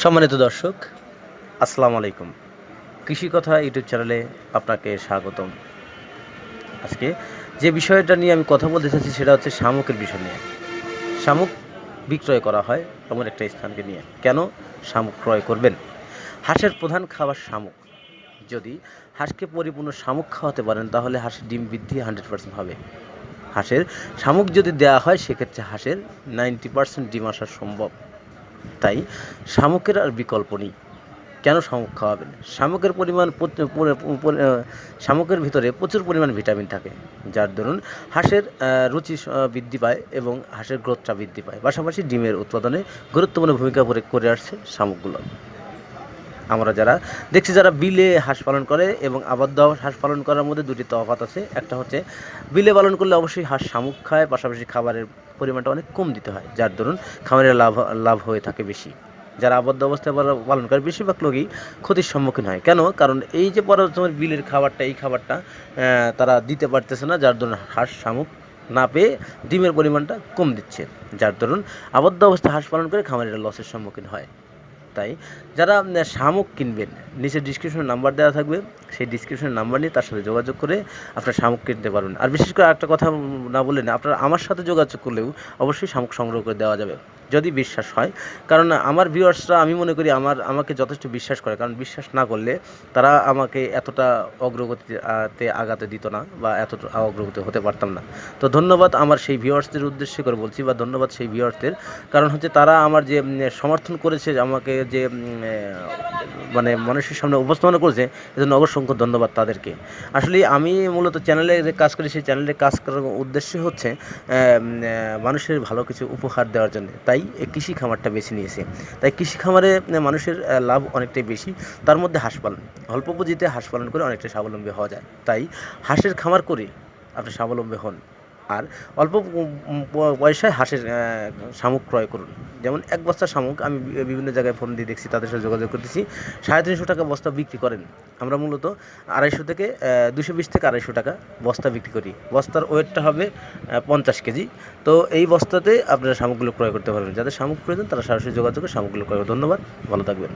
সম্মানিত দর্শক, আসসালামু আলাইকুম। কৃষি কথা ইউটিউব চ্যানেলে আপনাকে স্বাগতম। আজকে যে বিষয়টা নিয়ে আমি কথা বলতে চাচ্ছি সেটা হচ্ছে শামুকের বিষয় নিয়ে। শামুক বিক্রয় করা হয় এমন একটা স্থানকে নিয়ে। কেন শামুক ক্রয় করবেন? হাঁসের প্রধান খাবার শামুক। যদি হাঁসকে পরিপূর্ণ শামুক খাওয়াতে পারেন তাহলে হাঁসের ডিম বৃদ্ধি 100% হবে। হাঁসের শামুক যদি দেওয়া হয় সেক্ষেত্রে হাঁসের 90% ডিম আসা সম্ভব। তাই শামুকের আর বিকল্প নেই। কেন শামুক খাওয়াবেন? শামুকের পরিমাণ শামুকের ভিতরে প্রচুর পরিমাণ ভিটামিন থাকে, যার দরুন হাঁসের রুচি বৃদ্ধি পায় এবং হাঁসের গ্রোথটা বৃদ্ধি পায়। পাশাপাশি ডিমের উৎপাদনে গুরুত্বপূর্ণ ভূমিকা করে আসছে শামুকগুলো। আমরা যারা দেখছি যারা বিলে হাঁস পালন করে এবং আবদ্ধ হাঁস পালন করার মধ্যে দুটি তফাৎ আছে। একটা হচ্ছে বিলে পালন করলে অবশ্যই হাঁস শামুক খায়, পাশাপাশি খাবারের পরিমাণটা অনেক কম দিতে হয়, যার দরুন খামারের লাভ হয়ে থাকে বেশি। যারা আবদ্ধ অবস্থায় পালন করে বেশিরভাগ লোকই ক্ষতির সম্মুখীন হয়। কেন? কারণ এই যে তোমার বিলের খাবারটা এই খাবারটা তারা দিতে পারতেছে না, যার দরুন হাঁস শামুক না পেয়ে ডিমের পরিমাণটা কম দিচ্ছে, যার দরুন আবদ্ধ অবস্থায় হাঁস পালন করে খামারিরা লসের সম্মুখীন হয়। তাই যারা শামুক কিনবেন, নিচে ডিসক্রিপশনে নাম্বার দেওয়া থাকবে, সেই ডিসক্রিপশনের নাম্বার নিয়ে তার সাথে যোগাযোগ করে আপনারা শামুক কিনতে পারবেন। আর বিশেষ করে একটা কথা না বললেন, আপনারা আমার সাথে যোগাযোগ করলেও অবশ্যই শামুক সংগ্রহ করে দেওয়া যাবে, যদি বিশ্বাস হয়। কারণ আমার ভিউয়ার্সরা আমি মনে করি আমাকে যথেষ্ট বিশ্বাস করে, কারণ বিশ্বাস না করলে তারা আমাকে এতটা অগ্রগতিতে আগাতে দিত না বা এতটা অগ্রগতি হতে পারতাম না। তো ধন্যবাদ আমার সেই ভিউয়ার্সদের উদ্দেশ্য করে বলছি, বা ধন্যবাদ সেই ভিউয়ার্সদের, কারণ হচ্ছে তারা আমার যে সমর্থন করেছে, আমাকে যে মানে মানুষের সামনে উপস্থাপনা করেছে, এজন্য অসংখ্য ধন্যবাদ তাদেরকে। আসলে আমি মূলত চ্যানেলে যে কাজ করি, সেই চ্যানেলে কাজ করার উদ্দেশ্য হচ্ছে মানুষের ভালো কিছু উপহার দেওয়ার জন্য। তাই এই কৃষি খামারটা বেছে নিয়েছি। তাই কৃষি খামারে মানুষের লাভ অনেকটাই বেশি, তার মধ্যে হাঁস পালন। অল্প পুঁজিতে হাঁস পালন করে অনেকটা স্বাবলম্বী হওয়া যায়। তাই হাঁসের খামার করে আপনি স্বাবলম্বী হন। আর অল্প পয়সায় হাঁসের শামুক ক্রয় করুন। যেমন এক বস্তা শামুক আমি বিভিন্ন জায়গায় ফোন দিয়ে দেখছি, তাদের সাথে যোগাযোগ করতেছি, 350 টাকা বস্তা বিক্রি করেন। আমরা মূলত 250 থেকে 220 থেকে 250 টাকা বস্তা বিক্রি করি। বস্তার ওয়েটটা হবে 50 কেজি। তো এই বস্তাতে আপনারা শামুকগুলো ক্রয় করতে পারবেন। যাদের শামুক প্রয়োজন তারা সরাসরি যোগাযোগ করে শামুকগুলো ক্রয় করুন। ধন্যবাদ, ভালো থাকবেন।